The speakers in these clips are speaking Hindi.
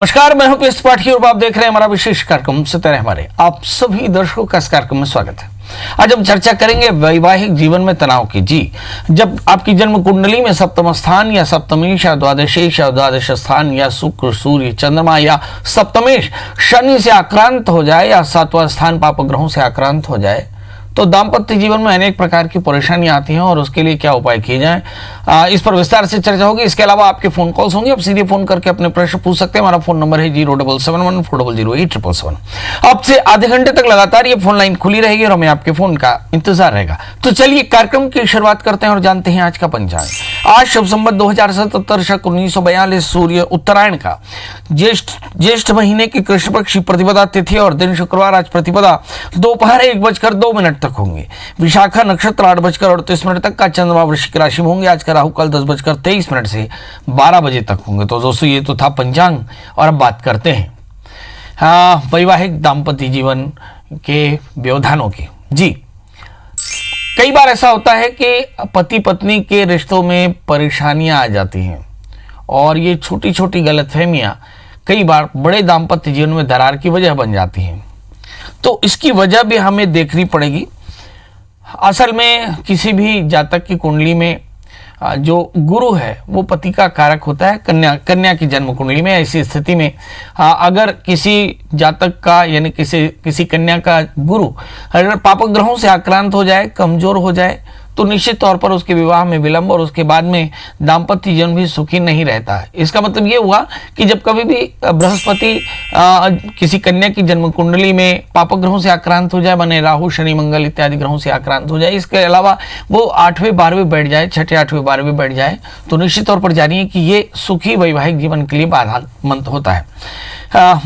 नमस्कार, मैं हूं पीएस पाठी और आप देख रहे हैं हमारा विशेष कार्यक्रम सत्य हमारे। आप सभी दर्शकों का इस कार्यक्रम में स्वागत है। आज हम चर्चा करेंगे वैवाहिक जीवन में तनाव की। जी, जब आपकी जन्म कुंडली में सप्तम स्थान या सप्तमेश या द्वादशेश या द्वादश स्थान या शुक्र सूर्य चंद्रमा या सप्तमेश शनि से आक्रांत हो जाए या सातवां स्थान पाप ग्रहों से आक्रांत हो जाए तो दाम्पत्य जीवन में अनेक प्रकार की परेशानियां आती हैं और उसके लिए क्या उपाय किए जाएं, इस पर विस्तार से चर्चा होगी। इसके अलावा आपके फोन कॉल्स होंगे, आप सीधे फोन करके अपने प्रश्न पूछ सकते हैं। हमारा फोन नंबर है 07714008777। अब से आधे घंटे तक लगातार ये फोन लाइन खुली रहेगी और हमें आपके फोन का इंतजार रहेगा। तो चलिए कार्यक्रम की शुरुआत करते हैं और जानते हैं आज का पंचांग। आज शुभ संवत 2077 शक 1942 सूर्य उत्तरायण का ज्येष्ठ महीने की कृष्ण पक्ष की प्रतिपदा तिथि और दिन शुक्रवार। आज प्रतिपदा दोपहर 1:02 तक होंगे। विशाखा नक्षत्र 8:38 तक का चंद्रमा वृश्चिक राशि में होंगे। आज का राहु काल 10:23 से 12 बजे तक होंगे। तो दोस्तों, ये तो था पंचांग और अब बात करते हैं वैवाहिक दाम्पत्य जीवन के व्यवधानों की। जी, कई बार ऐसा होता है कि पति पत्नी के रिश्तों में परेशानियां आ जाती हैं और ये छोटी छोटी गलतफहमियां कई बार बड़े दाम्पत्य जीवन में दरार की वजह बन जाती हैं। तो इसकी वजह भी हमें देखनी पड़ेगी। असल में किसी भी जातक की कुंडली में जो गुरु है वो पति का कारक होता है। कन्या की जन्म कुंडली में ऐसी स्थिति में अगर किसी जातक का यानी किसी कन्या का गुरु अगर पाप ग्रहों से आक्रांत हो जाए, कमजोर हो जाए, तो निश्चित तौर पर उसके विवाह में विलंब और उसके बाद में दाम्पत्य जीवन भी सुखी नहीं रहता है। इसका मतलब ये हुआ कि जब कभी भी बृहस्पति किसी कन्या की जन्म कुंडली में पाप ग्रहों से आक्रांत हो जाए, बने राहु शनि मंगल इत्यादि ग्रहों से आक्रांत हो जाए, इसके अलावा वो 8वें 12वें बैठ जाए, 6ठे 8वें 12वें बैठ जाए, तो निश्चित तौर पर जानिए कि ये सुखी वैवाहिक जीवन के लिए बाधामंद होता है।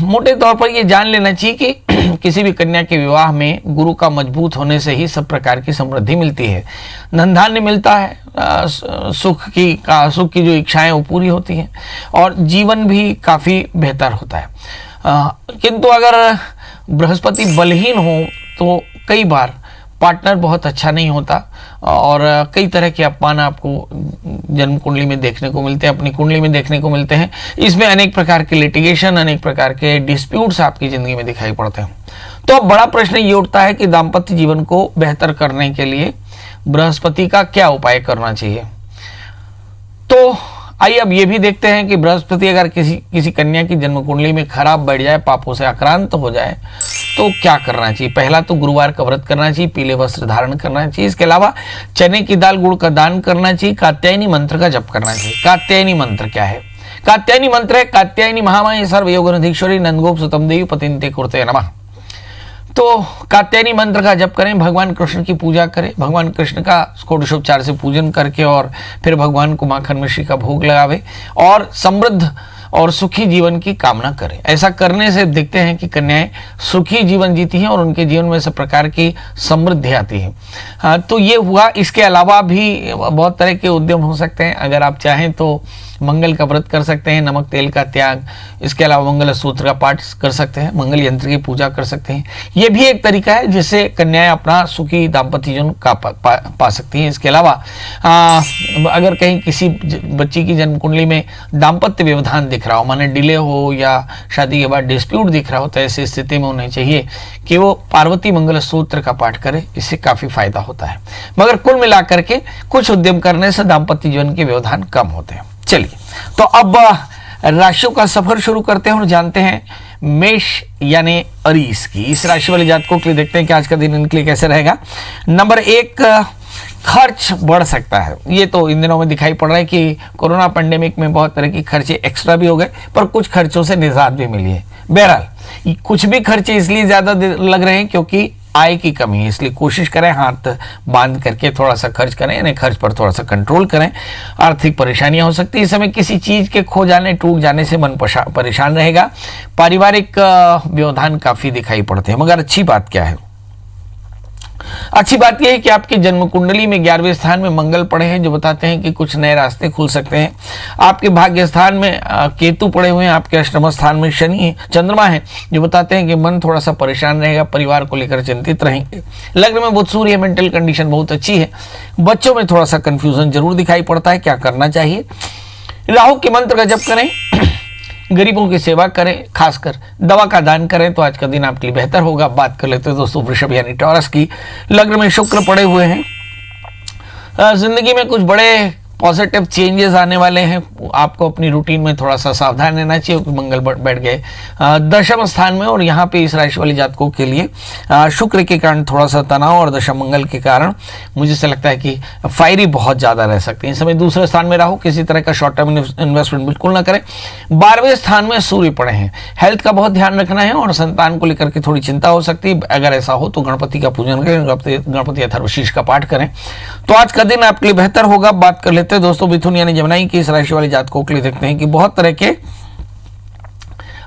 मोटे तौर पर ये जान लेना चाहिए कि किसी भी कन्या के विवाह में गुरु का मजबूत होने से ही सब प्रकार की समृद्धि मिलती है, धन धान्य मिलता है, सुख की जो इच्छाएं वो पूरी होती हैं और जीवन भी काफ़ी बेहतर होता है। किंतु अगर बृहस्पति बलहीन हो तो कई बार पार्टनर बहुत अच्छा नहीं होता और कई तरह के अपमान आपको जन्म कुंडली में देखने को मिलते हैं, अपनी कुंडली में देखने को मिलते हैं। इसमें अनेक प्रकार के लिटिगेशन, अनेक प्रकार के डिस्प्यूट्स आपकी ज़िंदगी में दिखाई पड़ते हैं। तो अब बड़ा प्रश्न ये उठता है कि दाम्पत्य जीवन को बेहतर करने के लिए बृहस्पति का क्या उपाय करना चाहिए। तो आइए अब ये भी देखते हैं कि बृहस्पति अगर किसी कन्या की जन्म कुंडली में खराब बैठ जाए, पापों से आक्रांत हो जाए, तो क्या करना चाहिए। पहला तो गुरुवार का व्रत करना चाहिए, पीले वस्त्र धारण करना चाहिए। इसके अलावा चने की दाल गुड़ का दान करना चाहिए, कात्यायनी मंत्र का जप करना चाहिए। कात्यायनी मंत्र क्या है? कात्यायनी मंत्र है कात्यायनी महामाई सर्वयोगनिधीश्वरी नंदगोप सुतम देवी पतिंते कुर्ते नमः। तो कात्यायनी मंत्र का जप करें, भगवान कृष्ण की पूजा करें, भगवान कृष्ण का षोडशोपचार से पूजन करके और फिर भगवान को माखन मिश्री का भोग लगावे और समृद्ध और सुखी जीवन की कामना करें। ऐसा करने से देखते हैं कि कन्याएं सुखी जीवन जीती हैं और उनके जीवन में सब प्रकार की समृद्धि आती है। तो ये हुआ। इसके अलावा भी बहुत तरह के उद्यम हो सकते हैं। अगर आप चाहें तो मंगल का व्रत कर सकते हैं, नमक तेल का त्याग, इसके अलावा मंगल सूत्र का पाठ कर सकते हैं, मंगल यंत्र की पूजा कर सकते हैं। ये भी एक तरीका है जिससे कन्याएं अपना सुखी दाम्पत्य जीवन का पा सकती हैं। इसके अलावा अगर कहीं किसी बच्ची की जन्म कुंडली में दाम्पत्य व्यवधान दिख रहा हो, माने डिले हो या शादी के बाद डिस्प्यूट दिख रहा हो, तो ऐसी स्थिति में उन्हें चाहिए कि वो पार्वती मंगल सूत्र का पाठ करे। इससे काफ़ी फायदा होता है। मगर कुल मिलाकर के कुछ उद्यम करने से दाम्पत्य जीवन के व्यवधान कम होते हैं। चलिए, तो अब राशियों का सफर शुरू करते हैं और जानते हैं मेष यानी अरीस की इस राशि वाले जातकों के लिए। देखते हैं कि आज का दिन इनके लिए कैसे रहेगा। नंबर 1, खर्च बढ़ सकता है। ये तो इन दिनों में दिखाई पड़ रहा है कि कोरोना पेंडेमिक में बहुत तरह की खर्चे एक्स्ट्रा भी हो गए, पर कुछ खर्चों से निजात भी मिली है। बहरहाल कुछ भी खर्चे इसलिए ज़्यादा लग रहे हैं क्योंकि आय की कमी है, इसलिए कोशिश करें हाथ बांध करके थोड़ा सा खर्च करें, यानी खर्च पर थोड़ा सा कंट्रोल करें। आर्थिक परेशानियां हो सकती है। इस समय किसी चीज़ के खो जाने, टूट जाने से मन परेशान रहेगा। पारिवारिक व्यवधान काफ़ी दिखाई पड़ते हैं। मगर अच्छी बात क्या है? अच्छी बात यह है कि आपकी जन्म कुंडली में 11वें स्थान में मंगल पड़े हैं, जो बताते हैं कि कुछ नए रास्ते खुल सकते हैं। आपके भाग्य स्थान में केतु पड़े हुए हैं, आपके अष्टम स्थान में शनि चंद्रमा है, जो बताते हैं कि मन थोड़ा सा परेशान रहेगा, परिवार को लेकर चिंतित रहेंगे। लग्न में बुध सूर्य, मेंटल कंडीशन बहुत अच्छी है। बच्चों में थोड़ा सा कंफ्यूजन जरूर दिखाई पड़ता है, क्या करना चाहिए। राहु के मंत्र का जप करें, गरीबों की सेवा करें, खासकर दवा का दान करें तो आज का दिन आपके लिए बेहतर होगा। बात कर लेते हैं दोस्तों वृषभ यानी टॉरस की। लग्न में शुक्र पड़े हुए हैं, जिंदगी में कुछ बड़े पॉजिटिव चेंजेस आने वाले हैं। आपको अपनी रूटीन में थोड़ा सा सावधान रहना चाहिए क्योंकि मंगल बैठ गए दशम स्थान में, और यहाँ पे इस राशि वाले जातकों के लिए शुक्र के कारण थोड़ा सा तनाव और दशम मंगल के कारण मुझे से लगता है कि फायरी बहुत ज़्यादा रह सकती है। इस समय दूसरे स्थान में राहु, किसी तरह का शॉर्ट टर्म इन्वेस्टमेंट बिल्कुल ना करें। 12वें स्थान में सूर्य पड़े हैं, हेल्थ का बहुत ध्यान रखना है और संतान को लेकर के थोड़ी चिंता हो सकती है। अगर ऐसा हो तो गणपति का पूजन करें, गणपति अथर्वशीष का पाठ करें तो आज का दिन आपके लिए बेहतर होगा। बात कर लेते हैं दोस्तों मिथुन यानी जमनाई की इस राशि वाले जातकों के लिए देखते हैं कि बहुत तरह के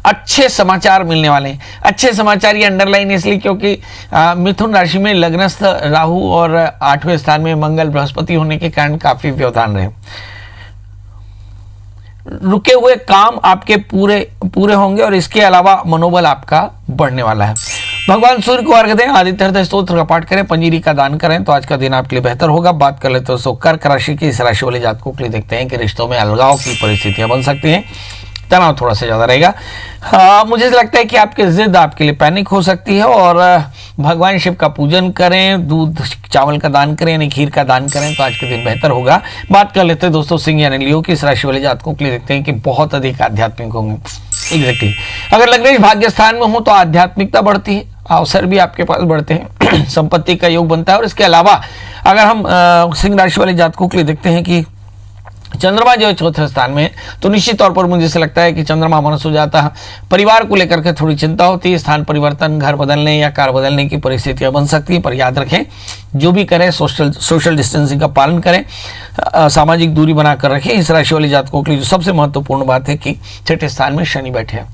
अच्छे समाचार मिलने वाले हैं। अच्छे समाचार ये अंडरलाइन इसलिए क्योंकि मिथुन राशि में लग्नस्थ राहु और 8वें स्थान में मंगल बृहस्पति होने के कारण काफी व्यवधान रहे। रुके हुए काम आपके पूरे होंगे और इसके अलावा मनोबल आपका बढ़ने वाला है। भगवान सूर्य को अर्घ्य दें, आदित्य हृदय स्तोत्र का पाठ करें, पंजीरी का दान करें तो आज का दिन आपके लिए बेहतर होगा। बात कर लेते हैं कर्क राशि की इस राशि वाले जातकों के लिए देखते हैं कि रिश्तों में अलगाव की परिस्थितियां बन सकती हैं, तनाव थोड़ा सा ज्यादा रहेगा। मुझे लगता है कि आपकी जिद आपके लिए पैनिक हो सकती है और भगवान शिव का पूजन करें, दूध चावल का दान करें यानी खीर का दान करें तो आज के दिन बेहतर होगा। बात कर लेते हैं दोस्तों सिंह यानी लियो की इस राशि वाले जातकों के लिए देखते हैं कि बहुत अधिक आध्यात्मिक होंगे। एग्जैक्टली अगर लग्नेश भाग्य स्थान में हो तो आध्यात्मिकता बढ़ती है, अवसर भी आपके पास बढ़ते हैं, संपत्ति का योग बनता है। और इसके अलावा अगर हम सिंह राशि वाले जातकों के लिए देखते हैं कि चंद्रमा जो है चौथे स्थान में, तो निश्चित तौर पर मुझे से लगता है कि चंद्रमा मनस हो जाता है, परिवार को लेकर के थोड़ी चिंता होती है, स्थान परिवर्तन, घर बदलने या कार बदलने की परिस्थितियां बन सकती है। पर याद रखें जो भी करें सोशल डिस्टेंसिंग का पालन करें, सामाजिक दूरी बनाकर रखें। इस राशि वाले जातकों के लिए जो सबसे महत्वपूर्ण बात है कि छठे स्थान में शनि बैठे हैं।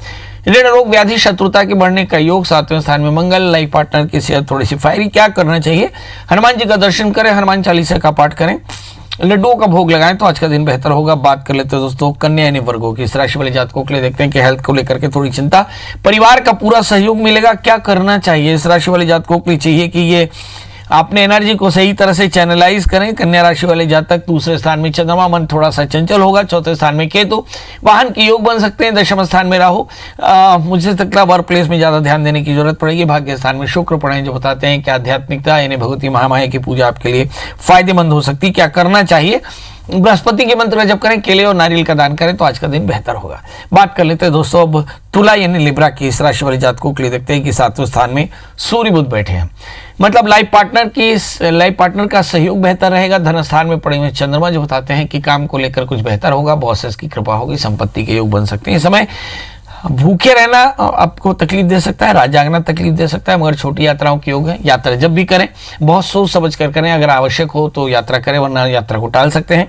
ऋण रोग व्याधि शत्रुता के बढ़ने का योग, 7वें स्थान में मंगल, लाइफ पार्टनर की सेहत थोड़ी सी फायरी। क्या करना चाहिए? हनुमान जी का दर्शन करें, हनुमान चालीसा का पाठ करें, लड्डुओं का भोग लगाएं तो आज का दिन बेहतर होगा। बात कर लेते हैं दोस्तों कन्या यानी वर्गों की इस राशि वाले जातकों के लिए देखते हैं कि हेल्थ को लेकर के थोड़ी चिंता, परिवार का पूरा सहयोग मिलेगा। क्या करना चाहिए? इस राशि वाले जातकों के लिए चाहिए कि ये अपने एनर्जी को सही तरह से चैनलाइज करें। कन्या राशि वाले जातक दूसरे स्थान में चंद्रमा, मन थोड़ा सा चंचल होगा। चौथे स्थान में केतु, वाहन के योग बन सकते हैं। दशम स्थान में राहु, मुझे लगता है वर्क प्लेस में ज्यादा ध्यान देने की जरूरत पड़ेगी। भाग्य स्थान में शुक्र पड़े जो बताते हैं कि आध्यात्मिकता यानी भगवती महामाया की पूजा आपके लिए फायदेमंद हो सकती है। क्या करना चाहिए? बृहस्पति के मंत्र का जप करें, केले और नारियल का दान करें तो आज का दिन बेहतर होगा। बात कर लेते हैं दोस्तों अब तुला यानी लिब्रा की इस राशि वाले जातकों के लिए देखते हैं कि 7वें स्थान में सूर्य बुध बैठे हैं, मतलब लाइफ पार्टनर का सहयोग बेहतर रहेगा। धन स्थान में पड़े हुए चंद्रमा जो बताते हैं कि काम को लेकर कुछ बेहतर होगा, बॉसेस की कृपा होगी, संपत्ति के योग बन सकते हैं। इस समय भूखे रहना आपको तकलीफ दे सकता है, रात जागना तकलीफ दे सकता है, मगर छोटी यात्राओं के योग है। यात्रा जब भी करें बहुत सोच समझ कर करें, अगर आवश्यक हो तो यात्रा करें वरना यात्रा को टाल सकते हैं।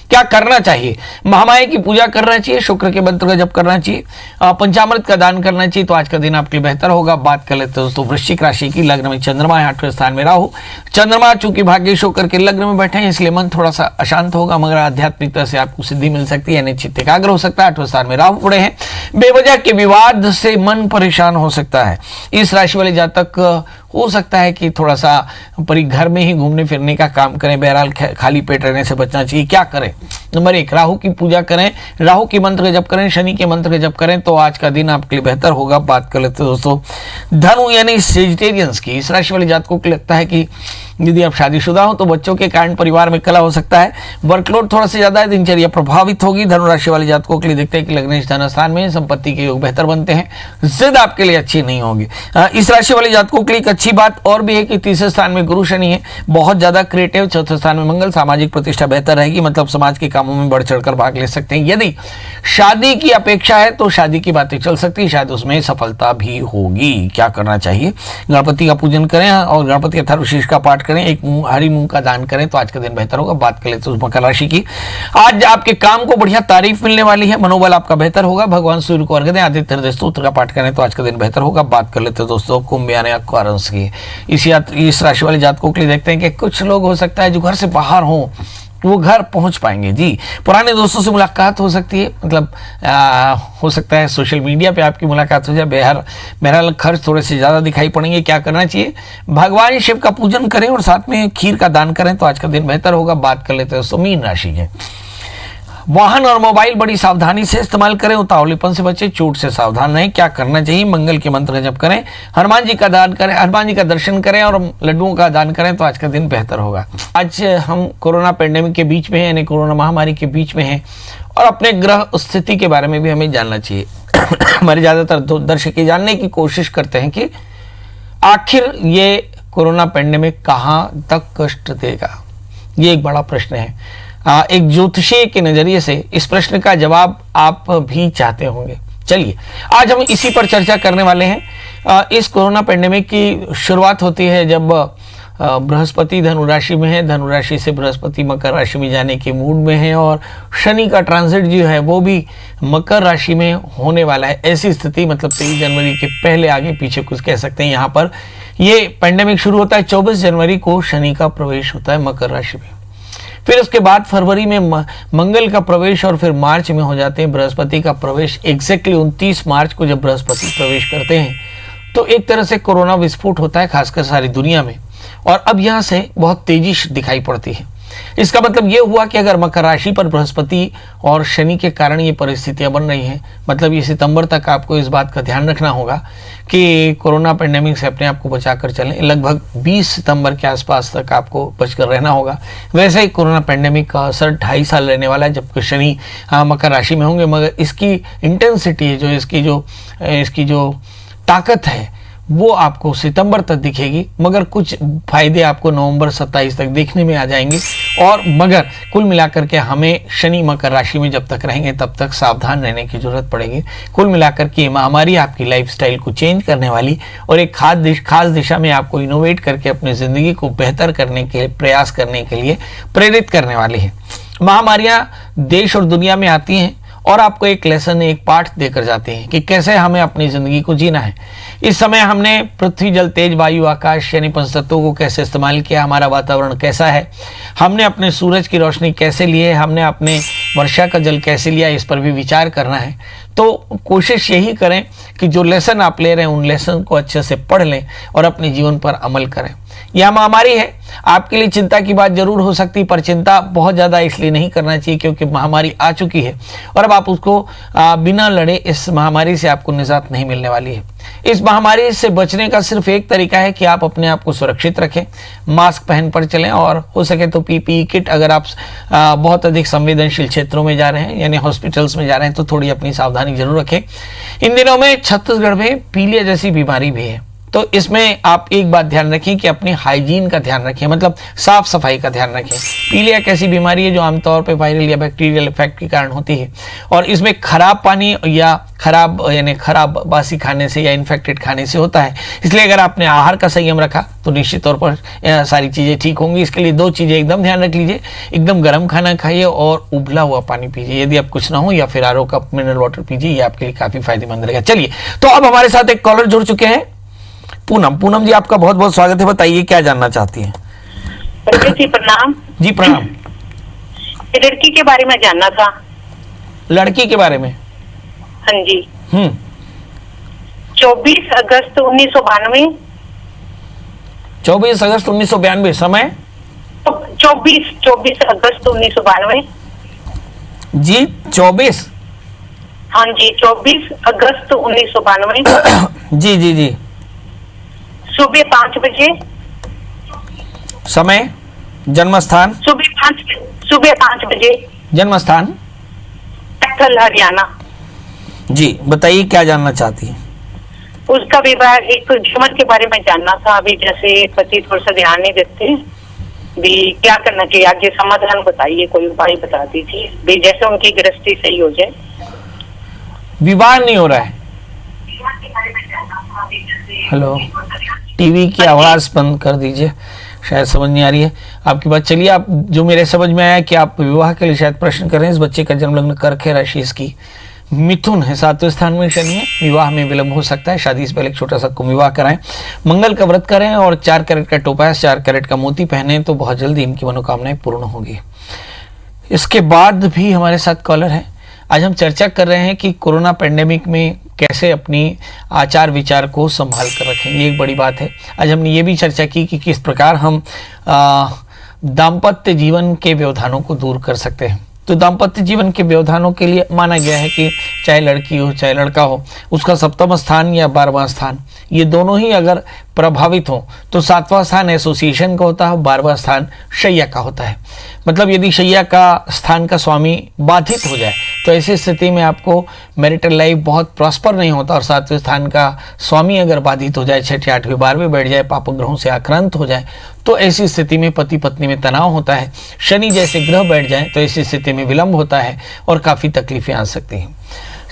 क्या करना चाहिए? महामाया की पूजा करना चाहिए, शुक्र के मंत्र का जप करना चाहिए, पंचामृत का दान करना चाहिए तो आज का दिन आपके लिए बेहतर होगा। बात कर लेते हैं दोस्तों वृश्चिक राशि की। लग्न में चंद्रमा है, 8वें स्थान में राहु। चंद्रमा चूंकि भाग्येश होकर के लग्न में बैठे हैं इसलिए मन थोड़ा सा अशांत होगा, मगर आध्यात्मिकता से आपको सिद्धि मिल सकती है, चित्त एकाग्र हो सकता है। 8वें स्थान में राहु पड़े हैं, बेवजह के विवाद से मन परेशान हो सकता है। इस राशि वाले जातक हो सकता है कि थोड़ा सा घर में ही घूमने फिरने का काम करें, बहरहाल खाली पेट रहने से बचना चाहिए। क्या करें? नंबर 1, राहु की पूजा करें, राहु के मंत्र का जप करें, शनि के मंत्र का जप करें तो आज का दिन आपके लिए बेहतर होगा। बात कर लेते हैं दोस्तों धनु यानी सेजिटेरियंस की। इस राशि वाले जातकों को लगता है कि यदि आप शादीशुदा हो तो बच्चों के कारण परिवार में कलह हो सकता है, वर्कलोड थोड़ा सा ज्यादा है, दिनचर्या प्रभावित होगी। धनु राशि वाले जातकों के लिए देखते हैं कि लग्नेश धन स्थान में संपत्ति के योग बेहतर बनते हैं, जिद आपके लिए अच्छी नहीं होगी। इस राशि वाले जातकों के लिए एक अच्छी बात और भी है कि तीसरे स्थान में गुरु शनि है, बहुत ज्यादा क्रिएटिव। चौथे स्थान में मंगल, सामाजिक प्रतिष्ठा बेहतर रहेगी, मतलब समाज के कामों में बढ़ चढ़कर भाग ले सकते हैं। यदि शादी की अपेक्षा है तो शादी की बातें चल सकती है, शायद उसमें सफलता भी होगी। क्या करना चाहिए? गणपति का पूजन करें और गणपति अथर्वशीष का पाठ करें, एक हरी मूंग का दान करें तो आज का दिन बेहतर होगा। बात कर लेते हैं मकर राशि की। आज आपके काम को बढ़िया तारीफ मिलने वाली है, मनोबल आपका बेहतर होगा। भगवान सूर्य को अर्घ्य दें, आदित्य हृदय स्तोत्र का पाठ करें तो आज का दिन बेहतर होगा। बात कर लेते हैं दोस्तों कुंभ यानी एक्वारियस की। इस राशि वाले जातकों के लिए देखते हैं कि कुछ लोग हो सकता है जो घर से बाहर हों वो घर पहुंच पाएंगे। जी, पुराने दोस्तों से मुलाकात हो सकती है, मतलब हो सकता है सोशल मीडिया पे आपकी मुलाकात हो जाए। बहरहाल खर्च थोड़े से ज़्यादा दिखाई पड़ेंगे। क्या करना चाहिए? भगवान शिव का पूजन करें और साथ में खीर का दान करें तो आज का दिन बेहतर होगा। बात कर लेते हैं दोस्तों मीन राशि के। वाहन और मोबाइल बड़ी सावधानी से इस्तेमाल करें, उतावलेपन से बचें, चोट से सावधान रहें। क्या करना चाहिए? मंगल के मंत्र जप करें, हनुमान जी का दान करें, हनुमान जी का दर्शन करें और लड्डुओं का दान करें तो आज का दिन बेहतर होगा। आज हम कोरोना पेंडेमिक के बीच में हैं, यानी कोरोना महामारी के बीच में हैं और अपने ग्रह स्थिति के बारे में भी हमें जानना चाहिए। हमारे ज़्यादातर दर्शक ये जानने की कोशिश करते हैं कि आखिर ये कोरोना पेंडेमिक कहाँ तक कष्ट देगा। ये एक बड़ा प्रश्न है। एक ज्योतिषी के नज़रिए से इस प्रश्न का जवाब आप भी चाहते होंगे। चलिए आज हम इसी पर चर्चा करने वाले हैं। इस कोरोना पेंडेमिक की शुरुआत होती है जब बृहस्पति धनु राशि में है, धनु राशि से बृहस्पति मकर राशि में जाने के मूड में है और शनि का ट्रांजिट जो है वो भी मकर राशि में होने वाला है। ऐसी स्थिति मतलब 23 जनवरी के पहले आगे पीछे कुछ कह सकते हैं। यहाँ पर ये पेंडेमिक शुरू होता है। 24 जनवरी को शनि का प्रवेश होता है मकर राशि में, फिर उसके बाद फरवरी में मंगल का प्रवेश और फिर मार्च में हो जाते हैं बृहस्पति का प्रवेश। एग्जैक्टली 29 मार्च को जब बृहस्पति प्रवेश करते हैं तो एक तरह से कोरोना विस्फोट होता है, खासकर सारी दुनिया में। और अब यहाँ से बहुत तेजी दिखाई पड़ती है। इसका मतलब ये हुआ कि अगर मकर राशि पर बृहस्पति और शनि के कारण ये परिस्थितियां बन रही हैं, मतलब ये सितंबर तक आपको इस बात का ध्यान रखना होगा कि कोरोना पेंडेमिक से अपने आप को बचाकर चलें। लगभग 20 सितंबर के आसपास तक आपको बचकर रहना होगा। वैसे ही कोरोना पेंडेमिक का असर 2.5 साल रहने वाला है, जबकि शनि मकर राशि में होंगे, मगर इसकी इंटेंसिटी है जो इसकी जो ताकत है वो आपको सितंबर तक दिखेगी, मगर कुछ फायदे आपको नवंबर 27 तक देखने में आ जाएंगे। और मगर कुल मिलाकर के हमें शनि मकर राशि में जब तक रहेंगे तब तक सावधान रहने की जरूरत पड़ेगी। कुल मिलाकर के ये महामारी आपकी लाइफस्टाइल को चेंज करने वाली और एक खास दिशा में आपको इनोवेट करके अपनी ज़िंदगी को बेहतर करने के प्रयास करने के लिए प्रेरित करने वाली है। महामारियाँ देश और दुनिया में आती हैं और आपको एक लेसन, एक पाठ देकर जाते हैं कि कैसे हमें अपनी ज़िंदगी को जीना है। इस समय हमने पृथ्वी, जल, तेज, वायु, आकाश यानी पंचतत्वों को कैसे इस्तेमाल किया, हमारा वातावरण कैसा है, हमने अपने सूरज की रोशनी कैसे ली है, हमने अपने वर्षा का जल कैसे लिया, इस पर भी विचार करना है। तो कोशिश यही करें कि जो लेसन आप ले रहे हैं उन लेसन को अच्छे से पढ़ लें और अपने जीवन पर अमल करें। यह महामारी है, आपके लिए चिंता की बात जरूर हो सकती है, पर चिंता बहुत ज़्यादा इसलिए नहीं करना चाहिए क्योंकि महामारी आ चुकी है और अब आप उसको बिना लड़े इस महामारी से आपको निजात नहीं मिलने वाली है। इस महामारी से बचने का सिर्फ एक तरीका है कि आप अपने आप को सुरक्षित रखें, मास्क पहन कर चलें और हो सके तो पीपीई किट, अगर आप बहुत अधिक संवेदनशील क्षेत्रों में जा रहे हैं यानी हॉस्पिटल्स में जा रहे हैं तो थोड़ी अपनी सावधानी जरूर रखें। इन दिनों में छत्तीसगढ़ में पीलिया जैसी बीमारी भी है, तो इसमें आप एक बात ध्यान रखें कि अपनी हाइजीन का ध्यान रखें, मतलब साफ सफाई का ध्यान रखें। पीलिया एक ऐसी बीमारी है जो आमतौर पर वायरल या बैक्टीरियल इफेक्ट के कारण होती है और इसमें खराब पानी या खराब बासी खाने से या इन्फेक्टेड खाने से होता है। इसलिए अगर आपने आहार का संयम रखा तो निश्चित तौर पर सारी चीज़ें ठीक होंगी। इसके लिए 2 चीज़ें एकदम ध्यान रख लीजिए, एकदम गर्म खाना खाइए और उबला हुआ पानी पीजिए, यदि आप कुछ ना हो, या फिर आरओ का मिनरल वाटर पीजिए, ये आपके लिए काफ़ी फायदेमंद रहेगा। चलिए, तो अब हमारे साथ एक कॉलर जुड़ चुके हैं, पूनम जी, आपका बहुत बहुत स्वागत है। बताइए क्या जानना चाहती हैं? जी प्रणाम। जी प्रणाम। लड़की के बारे में जानना था। लड़की के बारे में? हाँ जी। 24 अगस्त 1992। 24 अगस्त 1992। समय? 24 अगस्त 1992। जी 24? हाँ जी, 24 अगस्त 1992। जी। सुबह 5 बजे। समय? जन्म स्थान? सुबह 5 बजे। जन्म स्थान? पैथल, हरियाणा। जी बताइए क्या जानना चाहती हैं? उसका विवाह, एक झुमर के बारे में जानना था। अभी जैसे पति थोड़ा सा ध्यान नहीं देते भी, क्या करना चाहिए आगे, समाधान बताइए, कोई उपाय बता दीजिए भी, जैसे उनकी गृहस्थी सही हो जाए। विवाह नहीं हो रहा है? हेलो, टीवी की आवाज बंद कर दीजिए, शायद समझ नहीं आ रही है आपकी बात। चलिए, आप जो मेरे समझ में आया कि आप विवाह के लिए शायद प्रश्न कर रहे हैं। इस बच्चे का जन्म लग्न कर्क है, राशि इसकी मिथुन है, 7वें स्थान में शनि है। विवाह में विलंब हो सकता है, शादी से पहले एक छोटा सा कुंभ विवाह कराएं, मंगल का व्रत करें और 4 कैरेट का टोपास, 4 कैरेट का मोती पहने तो बहुत जल्दी इनकी मनोकामनाएं पूर्ण होगी। इसके बाद भी हमारे साथ कॉलर है। आज हम चर्चा कर रहे हैं कि कोरोना पेंडेमिक में कैसे अपनी आचार विचार को संभाल कर रखें, ये एक बड़ी बात है। आज हमने ये भी चर्चा की कि किस प्रकार हम दाम्पत्य जीवन के व्यवधानों को दूर कर सकते हैं। तो दाम्पत्य जीवन के व्यवधानों के लिए माना गया है कि चाहे लड़की हो चाहे लड़का हो, उसका सप्तम स्थान या 12वां स्थान, ये दोनों ही अगर प्रभावित हो तो 7वां स्थान एसोसिएशन का होता है, 12वां स्थान शैया का होता है। मतलब यदि शैया का स्थान का स्वामी बाधित हो जाए तो ऐसी स्थिति में आपको मैरिटल लाइफ बहुत प्रॉस्पर नहीं होता, और 7वें स्थान का स्वामी अगर बाधित हो जाए, 6ठे 8वें 12वें बैठ जाए, पाप ग्रहों से आक्रांत हो जाए, तो ऐसी स्थिति में पति पत्नी में तनाव होता है। शनि जैसे ग्रह बैठ जाए तो ऐसी स्थिति में विलंब होता है और काफ़ी तकलीफें आ सकती हैं।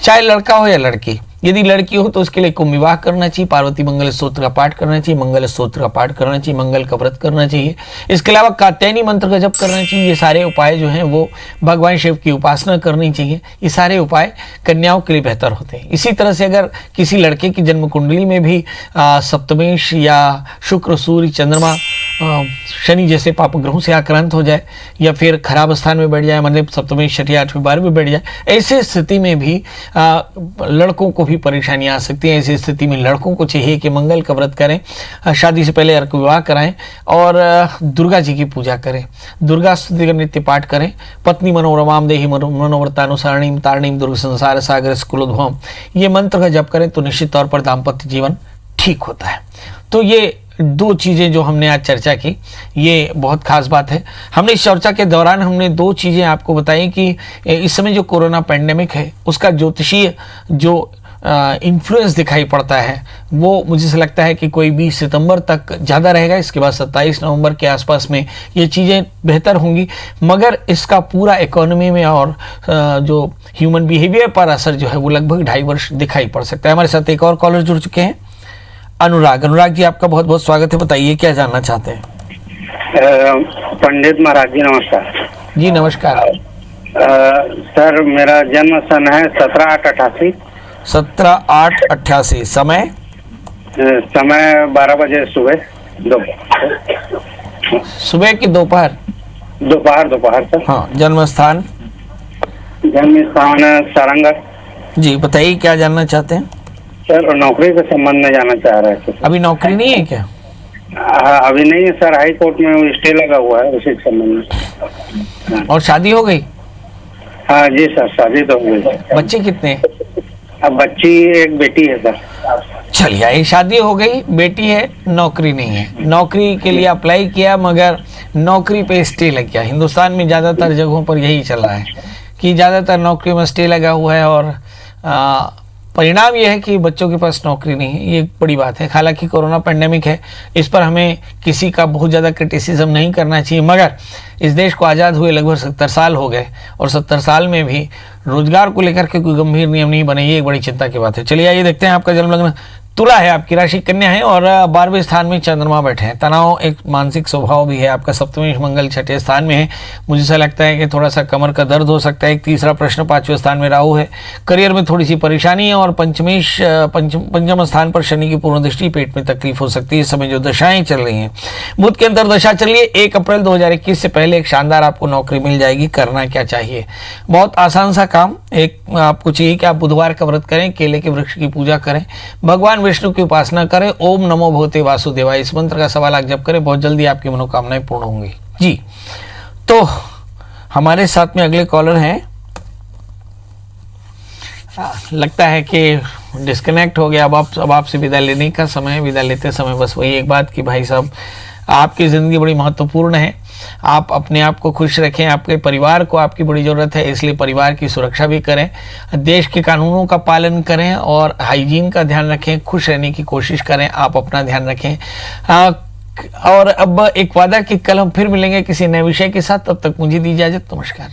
चाहे लड़का हो या लड़की, यदि लड़की हो तो उसके लिए कुंभ विवाह करना चाहिए, पार्वती मंगल स्तोत्र का पाठ करना चाहिए, मंगल स्तोत्र का पाठ करना चाहिए, मंगल का व्रत करना चाहिए। इसके अलावा कात्यायनी मंत्र का जप करना चाहिए। ये सारे उपाय जो हैं वो भगवान शिव की उपासना करनी चाहिए। ये सारे उपाय कन्याओं के लिए बेहतर होते हैं। इसी तरह से अगर किसी लड़के की जन्म कुंडली में भी सप्तमेश या शुक्र सूर्य चंद्रमा शनि जैसे पाप ग्रहों से आक्रांत हो जाए या फिर खराब स्थान में बैठ जाए, मतलब सप्तमेश 6ठे 8वें 12वें बैठ जाए, ऐसे स्थिति में भी लड़कों को भी परेशानियां आ सकती हैं। ऐसी स्थिति में लड़कों को चाहिए कि मंगल का व्रत करें, शादी से पहले अर्क विवाह कराएं और दुर्गा जी की पूजा करें, दुर्गा स्तुति का नित्य पाठ करें। पत्नी मनोरमाम देहि मनोव्रतानुसारणीम तारणीम दुर्ग संसार सागर स्कुलोद्भवम, ये मंत्र का जप करें तो निश्चित तौर पर दाम्पत्य जीवन ठीक होता है। तो ये दो चीज़ें जो हमने आज चर्चा की, ये बहुत खास बात है। हमने इस चर्चा के दौरान हमने दो चीज़ें आपको बताई कि इस समय जो कोरोना पैंडेमिक है उसका ज्योतिषीय जो इन्फ्लुएंस दिखाई पड़ता है वो मुझे से लगता है कि कोई 20 सितंबर तक ज़्यादा रहेगा। इसके बाद 27 नवंबर के आसपास में ये चीज़ें बेहतर होंगी, मगर इसका पूरा इकोनॉमी में और जो ह्यूमन बिहेवियर पर असर जो है वो लगभग 2.5 वर्ष दिखाई पड़ सकता है। हमारे साथ एक और कॉलर जुड़ चुके हैं, अनुराग जी, आपका बहुत बहुत स्वागत है। बताइए क्या जानना चाहते हैं? पंडित महाराज जी नमस्कार। जी नमस्कार। सर मेरा जन्म सन है 17/8/88। 17/8/88। समय 12 बजे सुबह सुबह की दोपहर सर। हाँ। जन्म स्थान सारंगढ़। जी बताइए क्या जानना चाहते हैं? सर नौकरी के संबंध में जानना चाह रहे थे। अभी नौकरी नहीं है क्या? अभी नहीं है सर, हाई कोर्ट में स्टे लगा हुआ है उसी के संबंध में। और शादी हो गई? हाँ जी सर, शादी तो हो गई। बच्चे कितने? अब बच्ची एक बेटी है सर। चलिए, ये शादी हो गई, बेटी है, नौकरी नहीं है। नौकरी के लिए अप्लाई किया मगर नौकरी पे स्टे लग गया। हिंदुस्तान में ज़्यादातर जगहों पर यही चल रहा है कि ज़्यादातर नौकरी में स्टे लगा हुआ है और परिणाम यह है कि बच्चों के पास नौकरी नहीं है। ये एक बड़ी बात है। हालांकि कोरोना पेंडेमिक है, इस पर हमें किसी का बहुत ज़्यादा क्रिटिसिज्म नहीं करना चाहिए, मगर इस देश को आज़ाद हुए लगभग 70 साल हो गए और 70 साल में भी रोजगार को लेकर के कोई गंभीर नियम नहीं बने। ये एक बड़ी चिंता की बात है। चलिए आइए देखते हैं। आपका जन्म लग्न तुला है, आपकी राशि कन्या है और 12वें स्थान में चंद्रमा बैठे हैं। तनाव एक मानसिक स्वभाव भी है आपका। सप्तमेश मंगल 6ठे स्थान में है। मुझे ऐसा लगता है कि थोड़ा सा कमर का दर्द हो सकता है। एक तीसरा प्रश्न 5वें स्थान में राहु है। करियर में थोड़ी सी परेशानी है और पंचम स्थान पर शनि की पूर्ण दृष्टि, पेट में तकलीफ हो सकती है। इस समय जो दशाएं चल रही हैं, बुध के अंदर दशा चल रही है। 1 अप्रैल 2021 से पहले एक शानदार आपको नौकरी मिल जाएगी। करना क्या चाहिए? बहुत आसान सा काम। एक आपको चाहिए कि आप बुधवार का व्रत करें, केले के वृक्ष की पूजा करें, भगवान विष्णु की उपासना करें, ओम नमो भगवते वासुदेवाय, इस मंत्र का 1.25 लाख जप करें। बहुत जल्दी आपकी मनोकामनाएं पूर्ण होंगी। जी तो हमारे साथ में अगले कॉलर हैं। लगता है कि डिस्कनेक्ट हो गया। अब आपसे विदा लेने का समय है। विदा लेते समय बस वही एक बात कि भाई साहब, आपकी ज़िंदगी बड़ी महत्वपूर्ण है। आप अपने आप को खुश रखें, आपके परिवार को आपकी बड़ी ज़रूरत है, इसलिए परिवार की सुरक्षा भी करें, देश के कानूनों का पालन करें और हाइजीन का ध्यान रखें, खुश रहने की कोशिश करें। आप अपना ध्यान रखें। और अब एक वादा कि कल हम फिर मिलेंगे किसी नए विषय के साथ। तब तक मुझे दी इजाज़त। नमस्कार।